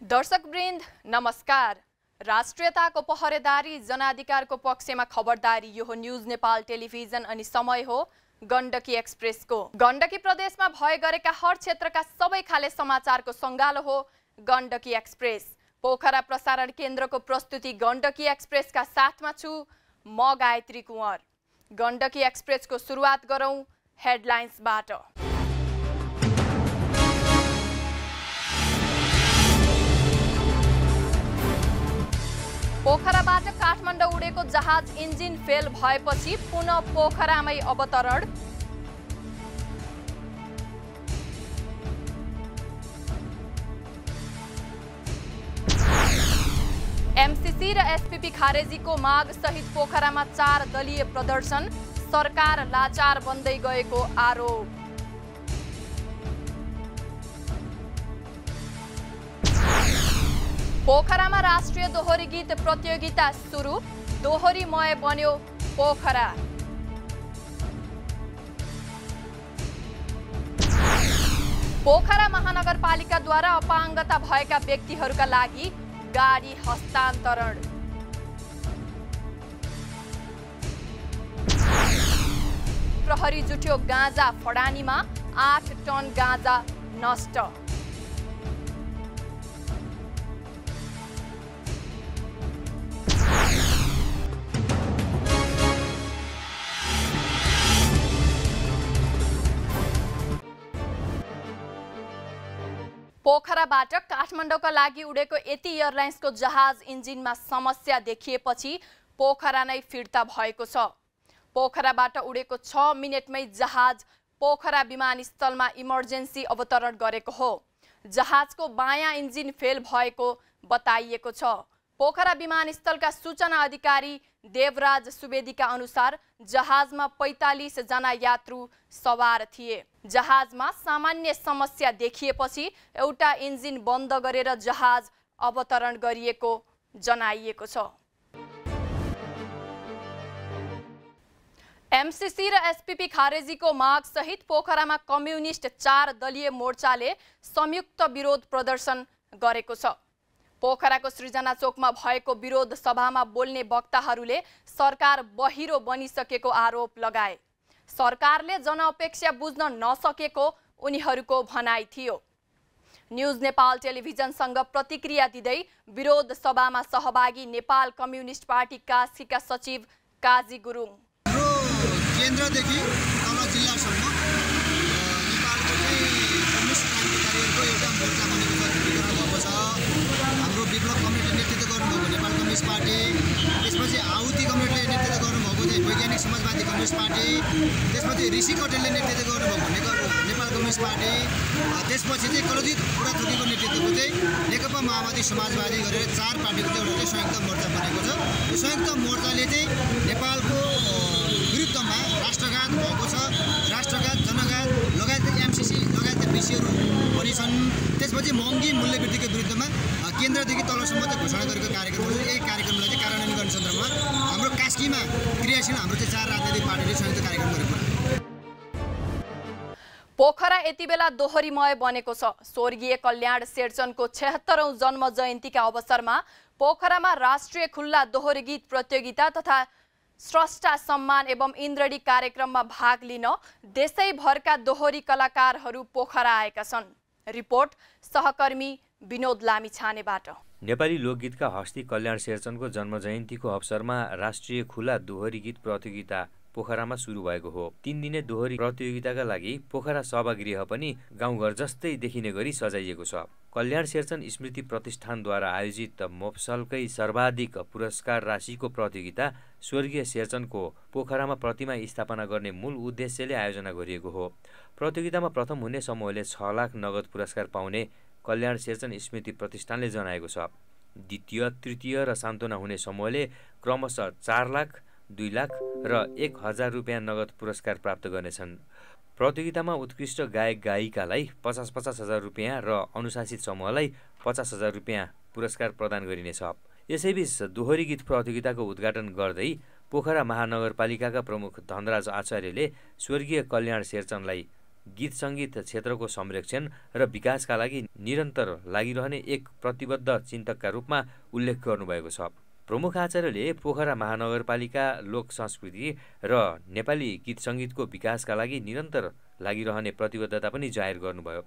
दर्शकवृन्द नमस्कार। राष्ट्रियताको पहरेदारी जनाधिकारको पक्षमा खबरदारी यो हो न्यूज नेपाल टेलिभिजन अनि समय हो गण्डकी एक्सप्रेसको। गण्डकी प्रदेशमा भए गरेका हर क्षेत्रका सबै खाले समाचारको सङ्गालो हो गण्डकी एक्सप्रेस। पोखरा प्रसारण केन्द्रको प्रस्तुति गण्डकी एक्सप्रेसका साथमा छु म गायत्री कुँवर। गण्डकी एक्सप्रेसको सुरुवात गरौँ हेडलाइन्सबाट। पोखराबाट काठमाडौँ उडेको जहाज इन्जिन फेल भएपछि पुनः पोखरामै अवतरण। एमसीसी र एसपीपी खारेजीको माग सहित पोखरामा 4 दलीय प्रदर्शन, सरकार लाचार बन्दै गएको आरोप। पोखरामा राष्ट्रिय दोहोरी गीत प्रतियोगिता सुरु, दोहोरीमय बन्यो पोखरा। पोखरा महानगरपालिकाद्वारा अपाङ्गता भएका व्यक्तिहरूका लागि गाडी हस्तान्तरण। प्रहरी जुट्यो गाँजा फडानीमा, 8 टन गाँजा नष्ट। पोखराबाट काठमाडौँका लागि उडेको यति एयरलाइन्सको जहाज इन्जिनमा समस्या देखिएपछि पोखरा नै फिर्ता भएको छ। पोखराबाट उडेको 6 मिनेटमै जहाज पोखरा विमानस्थलमा इमर्जेन्सी अवतरण गरेको हो। जहाजको बायाँ इन्जिन फेल भएको बताइएको छ। पोखरा विमानस्थलका सूचना अधिकारी देवराज सुवेदीका अनुसार जहाजमा 45 जना यात्रु सवार थिए। जहाजमा सामान्य समस्या देखिएपछि एउटा इन्जिन बन्द गरेर जहाज अवतरण गरिएको जनाइएको छ। एमसीसी र एसपीपी खारेजीको माग सहित पोखरामा कम्युनिस्ट 4 दलीय मोर्चाले संयुक्त विरोध प्रदर्शन गरेको छ। पोखराको सृजना चोकमा भएको विरोध सभामा बोल्ने वक्ताहरूले सरकार बहिरो बनिसकेको आरोप लगाए। सरकारले जनअपेक्षा बुझ्न नसकेको उनीहरूको भनाइ थियो। न्यूज नेपाल टेलिभिजनसँग प्रतिक्रिया दिँदै विरोध सभामा सहभागी नेपाल कम्युनिस्ट पार्टी कास्कीका सचिव काजी गुरुङ, केन्द्रदेखि तल जिल्लासम्म नेपालको कम्युनिस्ट क्रान्तिकारीहरूको एउटा मोर्चा बनेको छ। हाम्रो विप्लव कमिटीले नेतृत्व गर्नुभएको नेपाल कम्युनिस्ट पार्टी, त्यसपछि आहुति कमिटीले नेतृत्व गर्नुभएको वैज्ञानिक समाजवादी कम्युनिस्ट पार्टी, त्यसपछि ऋषि कटेलले नेतृत्व गर्नुभएको नेपाल कम्युनिस्ट पार्टी, त्यसपछि कलजित बुढाथोकीको नेतृत्वको नेकपा माओवादी समाजवादी गरेर 4 पार्टीको एउटा संयुक्त मोर्चा बनेको छ। यो संयुक्त मोर्चाले नेपालको विरुद्धमा राष्ट्रघात भएको छ। राष्ट्रघात, जनघात लगायत एमसीसी लगायत विषयहरू पनि छन्। त्यसपछि महँगी मूल्यवृद्धिको विरुद्धमा केन्द्रदेखि तलसम्म घोषणा गरेको कार्यक्रम छ। यही कार्यक्रमलाई कार्यान्वयन गर्ने सन्दर्भमा हाम्रो कास्कीमा क्रियाशील हाम्रो 4 राजनैतिक पार्टीले संयुक्त कार्यक्रम गरेको छ। पोखरा यति बेला दोहोरीमय बनेको छ। स्वर्गीय कल्याण शेरचनको 76औं जन्म जयन्तीका अवसरमा पोखरामा राष्ट्रिय खुल्ला दोहोरी गीत प्रतियोगिता तथा स्रष्टा सम्मान एवं इन्द्रणी कार्यक्रममा भाग लिन देशैभरका दोहोरी कलाकारहरू पोखरा आएका छन्। रिपोर्ट सहकर्मी विनोद लामिछानेबाट। नेपाली लोकगीतका हस्ती कल्याण शेरचनको जन्म जयन्तीको अवसरमा राष्ट्रिय खुला दोहोरी गीत प्रतियोगिता पोखरामा सुरु भएको हो। 3 दिने दोहोरी प्रतियोगिताका लागि पोखरा सभागृह पनि गाउँघर जस्तै देखिने गरी सजाइएको छ। कल्याण शेरचन स्मृति प्रतिष्ठानद्वारा आयोजित मोफसलकै सर्वाधिक पुरस्कार राशिको प्रतियोगिता स्वर्गीय शेरचनको पोखरामा प्रतिमा स्थापना गर्ने मूल उद्देश्यले आयोजना गरिएको हो। प्रतियोगितामा प्रथम हुने समूहले 6 लाख नगद पुरस्कार पाउने कल्याण शेरचन स्मृति प्रतिष्ठानले जनाएको छ। द्वितीय, तृतीय र सान्त्वना हुने समूहले क्रमशः 4 लाख, 2 लाख र 1000 रुपियाँ नगद पुरस्कार प्राप्त गर्नेछन्। प्रतियोगितामा उत्कृष्ट गायक गायिकालाई 50-50 हजार रुपियाँ र अनुशासित समूहलाई 50 हजार रुपियाँ पुरस्कार प्रदान गरिनेछ। यसैबीच दोहोरी गीत प्रतियोगिताको उद्घाटन गर्दै पोखरा महानगरपालिकाका प्रमुख धनराज आचार्यले स्वर्गीय कल्याण शेरचनलाई गीत सङ्गीत क्षेत्रको संरक्षण र विकासका लागि निरन्तर लागिरहने एक प्रतिबद्ध चिन्तकका रूपमा उल्लेख गर्नुभएको छ। प्रमुख आचार्यले पोखरा महानगरपालिका लोक संस्कृति र नेपाली गीत सङ्गीतको विकासका लागि निरन्तर लागिरहने प्रतिबद्धता पनि जाहेर गर्नुभयो।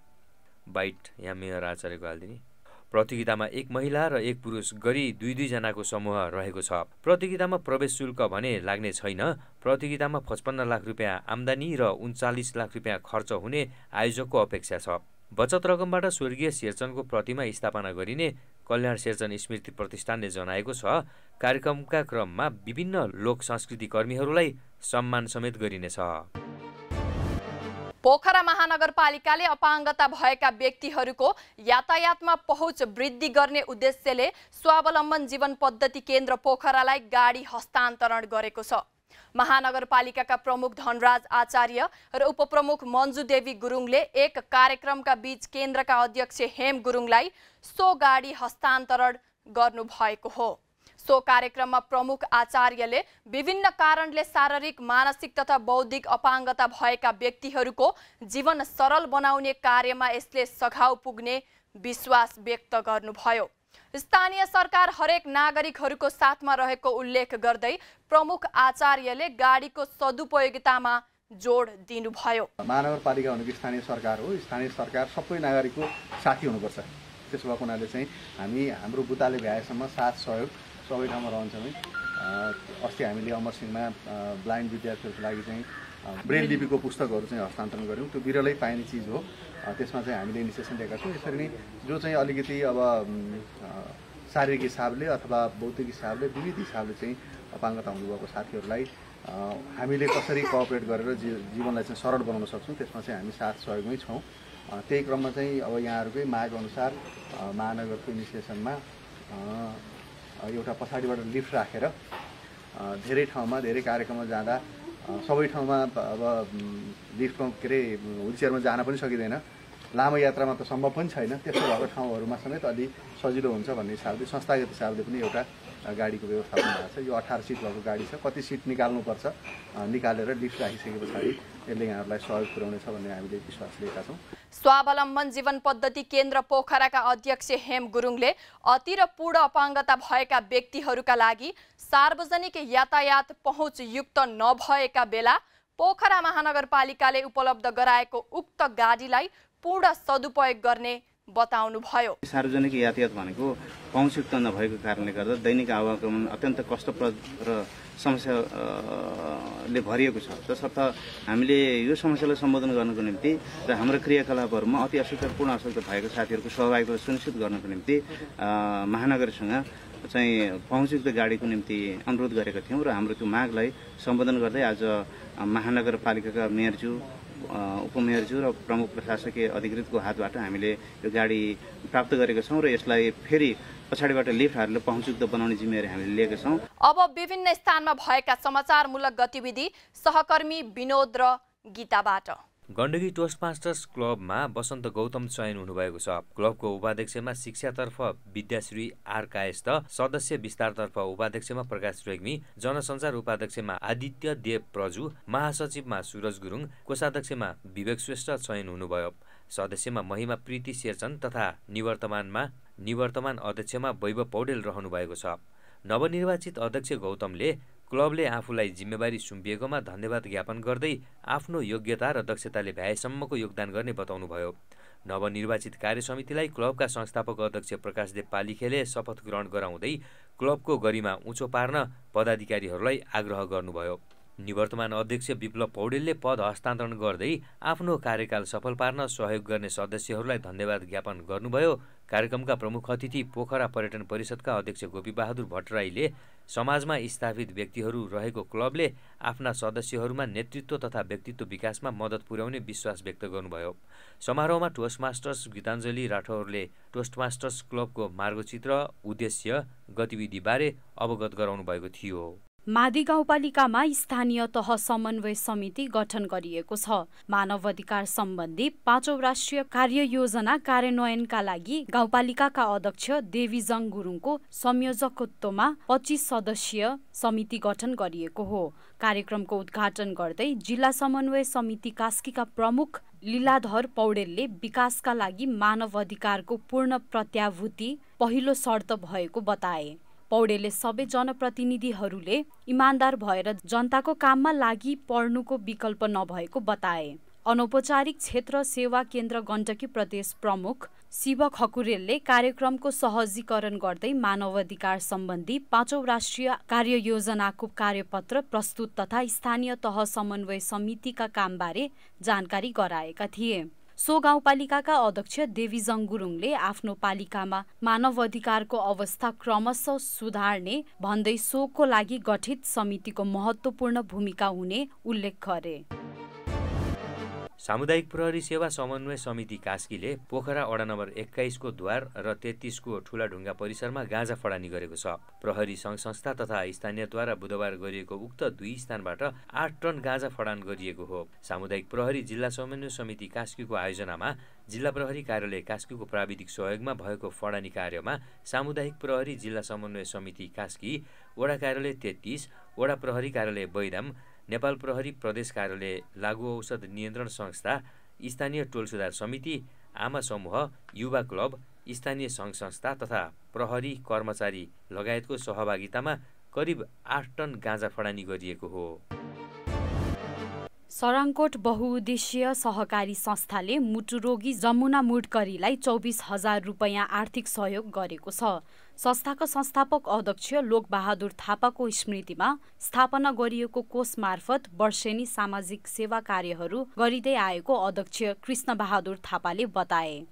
बाइट यहाँ मेयर आचार्यको हालिदिने। प्रतियोगितामा एक महिला र एक पुरुष गरी 2-2 जनाको समूह रहेको छ। प्रतियोगितामा प्रवेश शुल्क भने लाग्ने छैन। प्रतियोगितामा 55 लाख रुपियाँ आम्दानी र 39 लाख रुपियाँ खर्च हुने आयोजकको अपेक्षा छ। बचत रकमबाट स्वर्गीय शेरचनको प्रतिमा स्थापना गरिने कल्याण शेरचन स्मृति प्रतिष्ठानले जनाएको छ। कार्यक्रमका क्रममा विभिन्न लोक संस्कृति कर्मीहरूलाई सम्मान समेत गरिनेछ। पोखरा महानगरपालिकाले अपाङ्गता भएका व्यक्तिहरूको यातायातमा पहुँच वृद्धि गर्ने उद्देश्यले स्वावलम्बन जीवन पद्धति केन्द्र पोखरालाई गाडी हस्तान्तरण गरेको छ। महानगरपालिकाका प्रमुख धनराज आचार्य र उपप्रमुख मन्जु देवी गुरुङले एक कार्यक्रमका बीच केन्द्रका अध्यक्ष हेम गुरुङलाई सो गाडी हस्तान्तरण गर्नुभएको हो। सो कार्यक्रममा प्रमुख आचार्यले विभिन्न कारणले शारीरिक, मानसिक तथा बौद्धिक अपाङ्गता भएका व्यक्तिहरूको जीवन सरल बनाउने कार्यमा यसले सघाउ पुग्ने विश्वास व्यक्त गर्नुभयो। स्थानीय सरकार हरेक नागरिकहरूको साथमा रहेको उल्लेख गर्दै प्रमुख आचार्यले गाडीको सदुपयोगितामा जोड दिनुभयो। महानगरपालिका भनेको स्थानीय सरकार हो। स्थानीय सरकार सबै नागरिकको साथी हुनुपर्छ। त्यसो भएको हुनाले चाहिँ हाम्रो बुताले भ्याएसम्म साथ सहयोग सबै ठाउँमा रहन्छौँ। अस्ति हामीले अमरसिंहमा ब्लाइन्ड विद्यार्थीहरूको लागि चाहिँ ब्रेल लिपिको पुस्तकहरू चाहिँ हस्तान्तरण गऱ्यौँ। त्यो बिरलै पाइने चिज हो। त्यसमा चाहिँ हामीले इनिसिएसन लिएका छौँ। यसरी नै जो चाहिँ अलिकति अब शारीरिक हिसाबले अथवा बौद्धिक हिसाबले विविध हिसाबले चाहिँ अपाङ्गता हुनुभएको साथीहरूलाई हामीले कसरी कोअपरेट गरेर जीवनलाई चाहिँ सरल बनाउन सक्छौँ त्यसमा चाहिँ हामी साथ सहयोगमै छौँ। त्यही क्रममा चाहिँ अब यहाँहरूकै माग अनुसार महानगरको इनिसिएसनमा एउटा पछाडिबाट लिफ्ट राखेर धेरै ठाउँमा धेरै कार्यक्रममा जाँदा सबै ठाउँमा अब लिफ्टमा के अरे व्हिलचेयरमा जान पनि सकिँदैन। लामो यात्रामा त सम्भव पनि छैन। त्यस्तो भएको ठाउँहरूमा समेत अलि सजिलो हुन्छ भन्ने हिसाबले संस्थागत हिसाबले पनि एउटा गाडीको व्यवस्थापन भएको छ। यो 18 सिट भएको गाडी छ। कति सिट निकाल्नुपर्छ निकालेर लिफ्ट राखिसके पछाडि यसले यहाँहरूलाई सहयोग पुर्याउनेछ भन्ने हामीले विश्वास लिएका छौँ। स्वावलम्बन जीवन पद्धति केन्द्र पोखराका अध्यक्ष हेम गुरुङले अति र पूर्ण अपाङ्गता भएका व्यक्तिहरूका लागि सार्वजनिक यातायात पहुँचयुक्त नभएका बेला पोखरा महानगरपालिकाले उपलब्ध गराएको उक्त गाडीलाई पूर्ण सदुपयोग गर्ने बताउनुभयो। सार्वजनिक यातायात भनेको पहुँचयुक्त नभएको कारणले गर्दा दैनिक आवागमन अत्यन्त कष्टप्रद र समस्याले भरिएको छ। तसर्थ हामीले यो समस्यालाई सम्बोधन गर्नको निम्ति र हाम्रो क्रियाकलापहरूमा अति असुविधापूर्ण असुविधा भएको साथीहरूको सहभागिता सुनिश्चित गर्नको निम्ति महानगरसँग चाहिँ पहुँचयुक्त गाडीको निम्ति अनुरोध गरेका थियौँ र हाम्रो त्यो मागलाई सम्बोधन गर्दै आज महानगरपालिकाका मेयरज्यू, उपमेयरज्यू र प्रमुख प्रशासकीय अधिकृतको हातबाट हामीले यो गाडी प्राप्त गरेका छौँ र यसलाई फेरि पछाडिबाट लिफ्ट हालेर पहुँचयुक्त बनाउने जिम्मेवारी हामीले लिएका छौँ। अब विभिन्न स्थानमा भएका समाचारमूलक गतिविधि सहकर्मी विनोद र गीताबाट। गण्डकी टोस्ट मास्टर्स क्लबमा वसन्त गौतम चयन हुनुभएको छ। क्लबको उपाध्यक्षमा शिक्षातर्फ विद्याश्री आर कायस्थ, सदस्य विस्तारतर्फ उपाध्यक्षमा प्रकाश रेग्मी, जनसञ्चार उपाध्यक्षमा आदित्य देव प्रजु, महासचिवमा सुरज गुरुङ, कोषाध्यक्षमा विवेक श्रेष्ठ चयन हुनुभयो। सदस्यमा महिमा प्रीति शेरचन तथा निवर्तमान अध्यक्षमा वैभव पौडेल रहनु भएको छ। नवनिर्वाचित अध्यक्ष गौतमले क्लबले आफूलाई जिम्मेवारी सुम्पिएकोमा धन्यवाद ज्ञापन गर्दै आफ्नो योग्यता र दक्षताले भ्याएसम्मको योगदान गर्ने बताउनुभयो। नवनिर्वाचित कार्यसमितिलाई क्लबका संस्थापक अध्यक्ष प्रकाशदेव पालिखेले शपथ ग्रहण गराउँदै क्लबको गरिमा उँचो पार्न पदाधिकारीहरूलाई आग्रह गर्नुभयो। निवर्तमान अध्यक्ष विप्लव पौडेलले पद हस्तान्तरण गर्दै आफ्नो कार्यकाल सफल पार्न सहयोग गर्ने सदस्यहरूलाई धन्यवाद ज्ञापन गर्नुभयो। कार्यक्रमका प्रमुख अतिथि पोखरा पर्यटन परिषदका अध्यक्ष गोपीबहादुर भट्टराईले समाजमा स्थापित व्यक्तिहरू रहेको क्लबले आफ्ना सदस्यहरूमा नेतृत्व तथा व्यक्तित्व विकासमा मद्दत पुर्याउने विश्वास व्यक्त गर्नुभयो। समारोहमा टोस्ट मास्टर्स गीताञ्जली राठौरले टोस्ट मास्टर्स क्लबको मार्गचित्र, उद्देश्य, गतिविधिबारे अवगत गराउनु भएको थियो। मादी गाउँपालिकामा स्थानीय तह समन्वय समिति गठन गरिएको छ। मानव अधिकार सम्बन्धी 5औं राष्ट्रिय कार्ययोजना कार्यान्वयनका लागि गाउँपालिकाका अध्यक्ष देवीजङ गुरुङको संयोजकत्वमा 25 सदस्यीय समिति गठन गरिएको हो। कार्यक्रमको उद्घाटन गर्दै जिल्ला समन्वय समिति कास्कीका प्रमुख लीलाधर पौडेलले विकासका लागि मानव अधिकारको पूर्ण प्रत्याभूति पहिलो शर्त भएको बताए। पौडेलले सबै जनप्रतिनिधिहरूले इमानदार भएर जनताको काममा लागि पर्नुको विकल्प नभएको बताए। अनौपचारिक क्षेत्र सेवा केन्द्र गण्डकी प्रदेश प्रमुख शिव खकुरेलले कार्यक्रमको सहजीकरण गर्दै मानवाधिकार सम्बन्धी 5औं राष्ट्रिय कार्ययोजनाको कार्यपत्र प्रस्तुत तथा स्थानीय तह समन्वय समितिका कामबारे जानकारी गराएका थिए। सो गाउँपालिकाका अध्यक्ष देवीजङ गुरुङले आफ्नो पालिकामा मानव अधिकारको अवस्था क्रमशः सुधार्ने भन्दै सोको लागि गठित समितिको महत्त्वपूर्ण भूमिका हुने उल्लेख गरे। सामुदायिक प्रहरी सेवा समन्वय समिति कास्कीले पोखरा वडा नम्बर 21 को द्वार र 33 को ठुलाढुङ्गा परिसरमा गाँजा फडानी गरेको छ। प्रहरी सङ्घ संस्था तथा स्थानीयद्वारा बुधबार गरिएको उक्त 2 स्थानबाट 8 टन गाँजा फडान गरिएको हो। सामुदायिक प्रहरी जिल्ला समन्वय समिति कास्कीको आयोजनामा जिल्ला प्रहरी कार्यालय कास्कीको प्राविधिक सहयोगमा भएको फडानी कार्यमा सामुदायिक प्रहरी जिल्ला समन्वय समिति कास्की, वडा कार्यालय 33, वडा प्रहरी कार्यालय बैराम, नेपाल प्रहरी प्रदेश कार्यालय, लागु औषध नियन्त्रण संस्था, स्थानीय टोल सुधार समिति, आमा समूह, युवा क्लब, स्थानीय सङ्घ संस्था तथा प्रहरी कर्मचारी लगायतको सहभागितामा करिब 8 टन गाँजा फडानी गरिएको हो। सराङकोट बहुउद्देश्यीय सहकारी संस्थाले मुटुरोगी जमुना मुडकरीलाई 24,000 रुपैयाँ आर्थिक सहयोग गरेको छ। संस्थाका संस्थापक अध्यक्ष लोकबहादुर थापाको स्मृतिमा स्थापना गरिएको कोष मार्फत वर्षेनी सामाजिक सेवा कार्यहरू गरिँदै आएको अध्यक्ष कृष्णबहादुर थापाले बताए।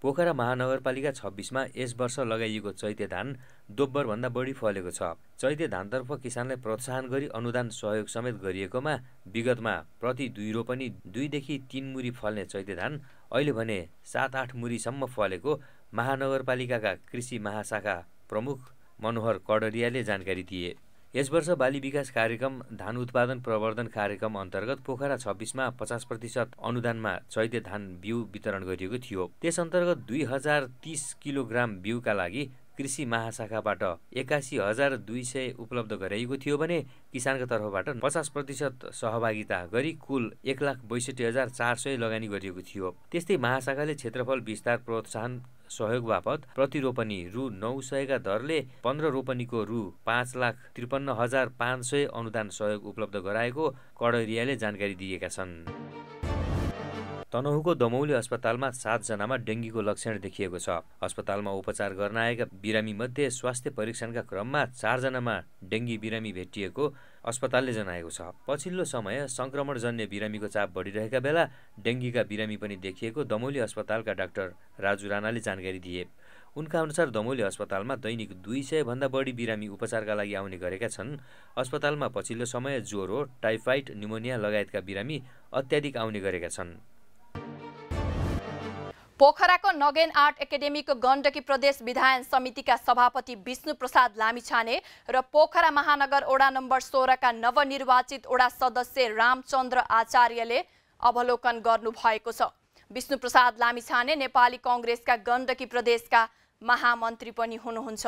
पोखरा महानगरपालिका 26 मा यस वर्ष लगाइएको चैते धान दोब्बरभन्दा बढी फलेको छ। चैते धानतर्फ किसानलाई प्रोत्साहन गरी अनुदान सहयोग समेत गरिएकोमा विगतमा प्रति 2 रोपनी 2 देखि 3 मुरी फल्ने चैते धान अहिले भने 7-8 मुरीसम्म फलेको महानगरपालिकाका कृषि महाशाखा प्रमुख मनोहर कडरियाले जानकारी दिए। यस वर्ष बाली विकास कार्यक्रम धान उत्पादन प्रवर्धन कार्यक्रम अन्तर्गत पोखरा 26 मा 50% अनुदानमा चैते धान बिउ वितरण गरिएको थियो। त्यस अन्तर्गत 2030 किलोग्राम बिउका लागि कृषि महाशाखाबाट 81,200 उपलब्ध गराइएको थियो भने किसानका तर्फबाट 50% सहभागिता गरी कुल 1,62,400 लगानी गरिएको थियो। त्यस्तै महाशाखाले क्षेत्रफल विस्तार प्रोत्साहन सहयोग बापत प्रति रोपनी रु 900 का दरले 15 रोपनीको रु 5,53,500 अनुदान सहयोग उपलब्ध गराएको कडरियाले जानकारी दिएका छन्। तनहुको दमौली अस्पतालमा 7 जनामा डेङ्गीको लक्षण देखिएको छ। अस्पतालमा उपचार गर्न आएका बिरामी मध्ये स्वास्थ्य परीक्षणका क्रममा 4 जनामा डेङ्गी बिरामी भेटिएको अस्पतालले जनाएको छ। पछिल्लो समय संक्रमणजन्य बिरामीको चाप बढिरहेका बेला डेङ्गीका बिरामी पनि देखिएको दमौली अस्पतालका डाक्टर राजु राणाले जानकारी दिए। उनका अनुसार दमौली अस्पतालमा दैनिक 200 भन्दा बढी बिरामी उपचारका लागि आउने गरेका छन्। अस्पतालमा पछिल्लो समय ज्वरो, टाइफाइड, निमोनिया लगायतका बिरामी अत्याधिक आउने गरेका छन्। पोखराको नगेन आर्ट एकाडेमीको गण्डकी प्रदेश विधायन समितिका सभापति विष्णु प्रसाद लामिछाने र पोखरा महानगर वडा नम्बर 16 का नवनिर्वाचित वडा सदस्य रामचन्द्र आचार्यले अवलोकन गर्नुभएको छ। विष्णु प्रसाद लामिछाने नेपाली कांग्रेसका गण्डकी प्रदेशका महामन्त्री पनि हुनुहुन्छ।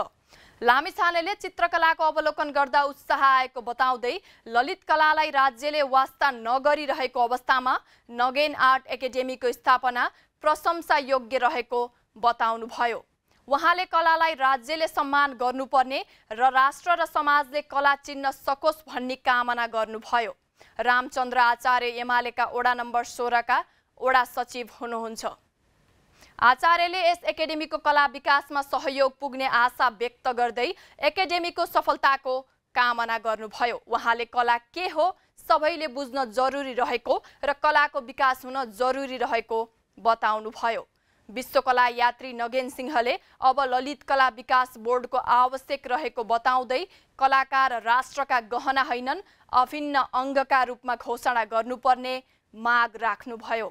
लामिछानेले चित्रकलाको अवलोकन गर्दा उत्साह आएको बताउँदै ललित कलालाई राज्यले वास्ता नगरिरहेको अवस्थामा नगेन आर्ट एकाडेमीको स्थापना प्रशंसा योग्य रहेको बताउनुभयो। उहाँले कलालाई राज्यले सम्मान गर्नुपर्ने र राष्ट्र र समाजले कला चिन्न सकोस् भन्ने कामना गर्नुभयो। रामचन्द्र आचार्य एमालेका वडा नम्बर 16 का वडा सचिव हुनुहुन्छ। आचार्यले यस एकाडेमीको कला विकासमा सहयोग पुग्ने आशा व्यक्त गर्दै एकाडेमीको सफलताको कामना गर्नुभयो। उहाँले कला के हो सबैले बुझ्न जरुरी रहेको र कलाको विकास हुन जरुरी रहेको बताउनुभयो। विश्वकला यात्री नगेन सिंहले अब ललित कला विकास बोर्डको आवश्यक रहेको बताउँदै कलाकार राष्ट्रका गहना हैनन् अभिन्न अङ्गका रूपमा घोषणा गर्नुपर्ने माग राख्नुभयो।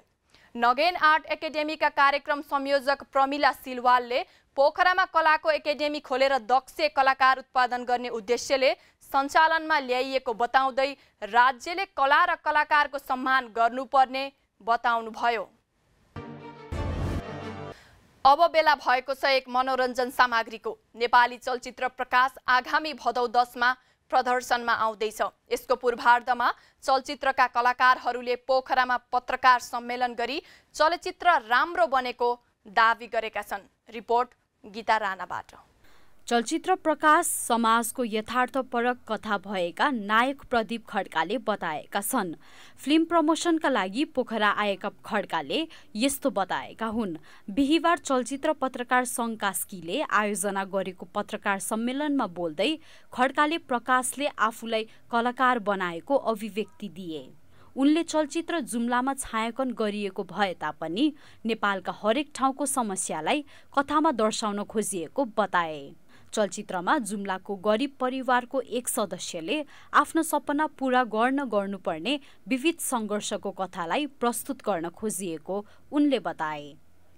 नगेन आर्ट एकाडेमीका कार्यक्रम संयोजक प्रमिला सिलवालले पोखरामा कलाको एकाडेमी खोलेर दक्ष कलाकार उत्पादन गर्ने उद्देश्यले सञ्चालनमा ल्याइएको बताउँदै राज्यले कला र कलाकारको सम्मान गर्नुपर्ने बताउनुभयो। अब बेला भएको छ एक मनोरञ्जन सामग्रीको। नेपाली चलचित्र प्रकाश आगामी भदौ 10 मा प्रदर्शनमा आउँदैछ। यसको पूर्वार्धमा चलचित्रका कलाकारहरूले पोखरामा पत्रकार सम्मेलन गरी चलचित्र राम्रो बनेको दावी गरेका छन्। रिपोर्ट गीता राणाबाट। चलचित्र प्रकाश समाजको यथार्थपरक कथा भएका नायक प्रदीप खड्काले बताएका छन्। फिल्म प्रमोसनका लागि पोखरा आएका खड्काले यस्तो बताएका हुन्। बिहीबार चलचित्र पत्रकार सङ्घ कास्कीले आयोजना गरेको पत्रकार सम्मेलनमा बोल्दै खड्काले प्रकाशले आफूलाई कलाकार बनाएको अभिव्यक्ति दिए। उनले चलचित्र जुम्लामा छायाङ्कन गरिएको भए तापनि नेपालका हरेक ठाउँको समस्यालाई कथामा दर्शाउन खोजिएको बताए। चलचित्रमा जुम्लाको गरिब परिवारको एक सदस्यले आफ्नो सपना पूरा गर्नुपर्ने विविध सङ्घर्षको कथालाई प्रस्तुत गर्न खोजिएको उनले बताए।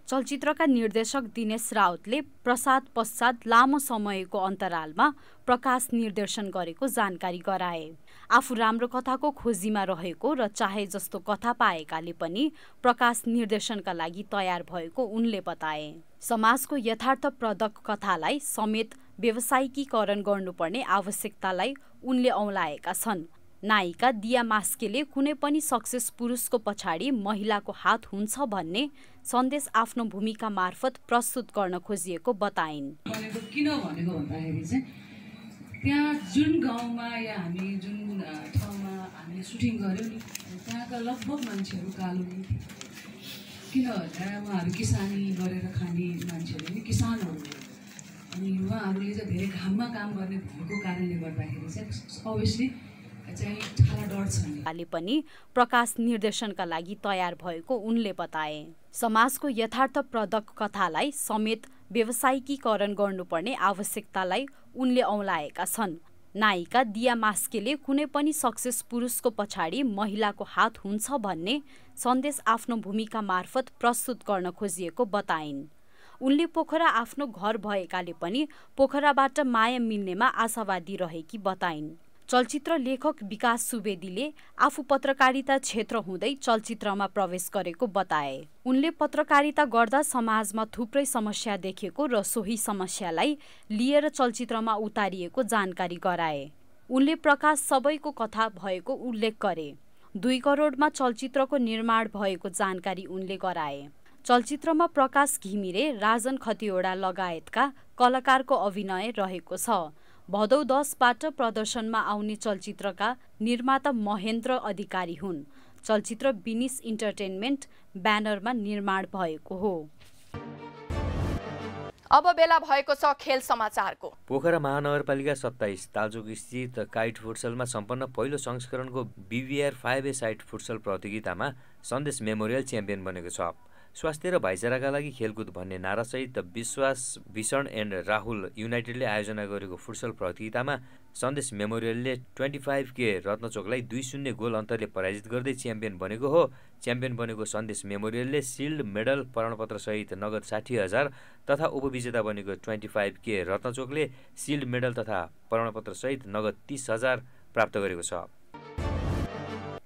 चलचित्रका निर्देशक दिनेश राउतले प्रसाद पश्चात लामो समयको अन्तरालमा प्रकाश निर्देशन गरेको जानकारी गराए। आफू राम्रो कथाको खोजीमा रहेको र चाहे जस्तो कथा पाएकाले पनि प्रकाश निर्देशनका लागि तयार भएको उनले बताए। समाजको यथार्थप्रदक कथालाई समेत व्यवसायिकीकरण गर्नुपर्ने आवश्यकतालाई उनले औँलाएका छन्। नायिका दिया मास्केले कुनै पनि सक्सेस पुरुषको पछाडि महिलाको हात हुन्छ भन्ने सन्देश आफ्नो भूमिका मार्फत प्रस्तुत गर्न खोजिएको बताइन्। किन भनेको भन्दाखेरि चाहिँ त्यहाँ जुन गाउँमा या हामी जुन ठाउँमा हामीले सुटिङ गऱ्यौँ नि त्यहाँका लगभग मान्छेहरू कालो नै थिए। किन भन्दा उहाँहरू किसानी गरेर खाने मान्छेहरू नि किसानहरू अनि उहाँहरूले चाहिँ धेरै घाममा काम गर्ने भएको कारणले गर्दाखेरि चाहिँ अभियसली पनि प्रकाश निर्देशनका लागि तयार भएको उनले बताए। समाजको यथार्थप्रदक कथालाई समेत व्यवसायिकीकरण गर्नुपर्ने आवश्यकतालाई उनले औँलाएका छन्। नायिका दिया मास्केले कुनै पनि सक्सेस पुरुषको पछाडि महिलाको हात हुन्छ भन्ने सन्देश आफ्नो भूमिका मार्फत प्रस्तुत गर्न खोजिएको बताइन्। उनले पोखरा आफ्नो घर भएकाले पनि पोखराबाट माया मिल्नेमा आशावादी रहेकी बताइन्। चलचित्र लेखक विकास सुवेदीले आफू पत्रकारिता क्षेत्र हुँदै चलचित्रमा प्रवेश गरेको बताए। उनले पत्रकारिता गर्दा समाजमा थुप्रै समस्या देखेको र सोही समस्यालाई लिएर चलचित्रमा उतारिएको जानकारी गराए। उनले प्रकाश सबैको कथा भएको उल्लेख गरे। 2 करोडमा चलचित्रको निर्माण भएको जानकारी उनले गराए। चलचित्रमा प्रकाश घिमिरे, राजन खतिवडा लगायतका कलाकारको अभिनय रहेको छ। भदौ 10बाट प्रदर्शनमा आउने चलचित्रका निर्माता महेन्द्र अधिकारी हुन्। चलचित्र बिनिस इन्टरटेनमेन्ट ब्यानरमा निर्माण भएको हो। अब बेला भएको छ खेल समाचारको। पोखरा महानगरपालिका 27 तालचोक स्थित काइट फुटसलमा सम्पन्न पहिलो संस्करणको BVR 5A साइड फुटसल प्रतियोगितामा सन्देश मेमोरियल च्याम्पियन बनेको छ। स्वास्थ्य र भाइचाराका लागि खेलकुद भन्ने नारासहित विश्वास भीषण एन्ड राहुल युनाइटेडले आयोजना गरेको फुटसल प्रतियोगितामा सन्देश मेमोरियलले 25K रत्नचोकलाई 2-0 गोल अन्तरले पराजित गर्दै च्याम्पियन बनेको हो। च्याम्पियन बनेको सन्देश मेमोरियलले सिल्ड मेडल प्रमाणपत्रसहित नगद 60,000 तथा उपविजेता बनेको 25K रत्नचोकले सिल्ड मेडल तथा प्रमाणपत्रसहित नगद 30,000 प्राप्त गरेको छ।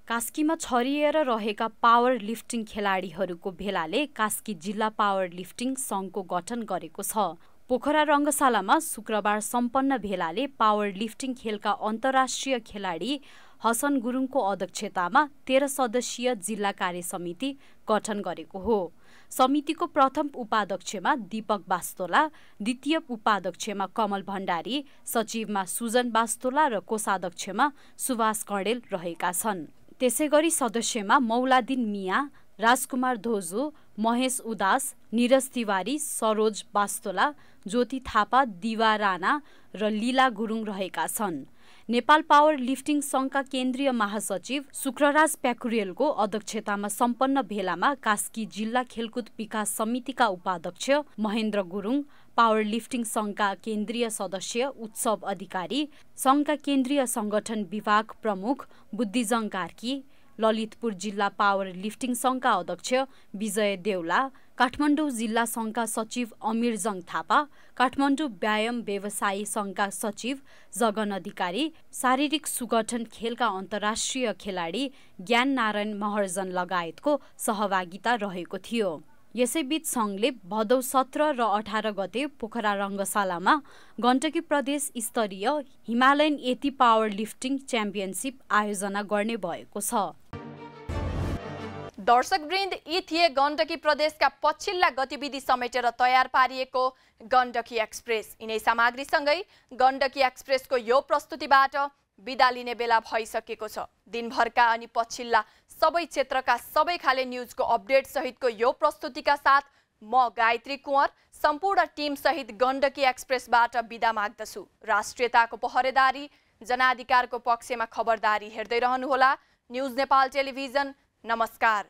कास्कीमा छरिएर रहेका पावर लिफ्टिङ खेलाडीहरूको भेलाले कास्की जिल्ला पावर लिफ्टिङ सङ्घको गठन गरेको छ। पोखरा रङ्गशालामा शुक्रबार सम्पन्न भेलाले पावर लिफ्टिङ खेलका अन्तर्राष्ट्रिय खेलाडी हसन गुरुङको अध्यक्षतामा 13 सदस्यीय जिल्ला कार्य समिति गठन गरेको हो। समितिको प्रथम उपाध्यक्षमा दीपक बास्तोला, द्वितीय उपाध्यक्षमा कमल भण्डारी, सचिवमा सुजन बास्तोला र कोषाध्यक्षमा सुभाष कणेल रहेका छन्। त्यसैगरी सदस्यमा मौलादिन मिया, राजकुमार धोजो, महेश उदास, निरज तिवारी, सरोज बास्तोला, ज्योति थापा, दिवा राणा र लीला गुरुङ रहेका छन्। नेपाल पावर लिफ्टिङ सङ्घका केन्द्रीय महासचिव शुक्रराज प्याकुरेलको अध्यक्षतामा सम्पन्न भेलामा कास्की जिल्ला खेलकुद विकास समितिका उपाध्यक्ष महेन्द्र गुरुङ, पावर लिफ्टिङ सङ्घका केन्द्रीय सदस्य उत्सव अधिकारी, सङ्घका केन्द्रीय संगठन विभाग प्रमुख बुद्धिजङ कार्की, ललितपुर जिल्ला पावर लिफ्टिङ सङ्घका अध्यक्ष विजय देउला, काठमाडौँ जिल्ला सङ्घका सचिव अमिरजङ थापा, काठमाडौँ व्यायाम व्यवसायी सङ्घका सचिव जगन अधिकारी, शारीरिक सुगठन खेलका अन्तर्राष्ट्रिय खेलाडी ज्ञान नारायण महर्जन लगायतको सहभागिता रहेको थियो। यसैबीच सङ्घले भदौ 17 र 18 गते पोखरा रङ्गशालामा गण्डकी प्रदेश स्तरीय Himalayan eighty power lifting championship आयोजना गर्ने भएको छ। दर्शकवृन्द, यी थिए गण्डकी प्रदेशका पछिल्ला गतिविधि समेटेर तयार पारिएको गण्डकी एक्सप्रेस। यिनै सामग्रीसँगै गण्डकी एक्सप्रेसको यो प्रस्तुतिबाट बिदा लिने बेला भइसकेको छ। दिनभरका अनि पछिल्ला सबै क्षेत्रका सबै खाले न्युजको अपडेट सहितको यो प्रस्तुतिका साथ म गायत्री कुँवर सम्पूर्ण टिम सहित गण्डकी एक्सप्रेसबाट बिदा माग्दछु। राष्ट्रियताको पहरेदारी, जनाधिकारको पक्षमा खबरदारी हेर्दै रहनुहोला न्युज नेपाल टेलिभिजन। नमस्कार।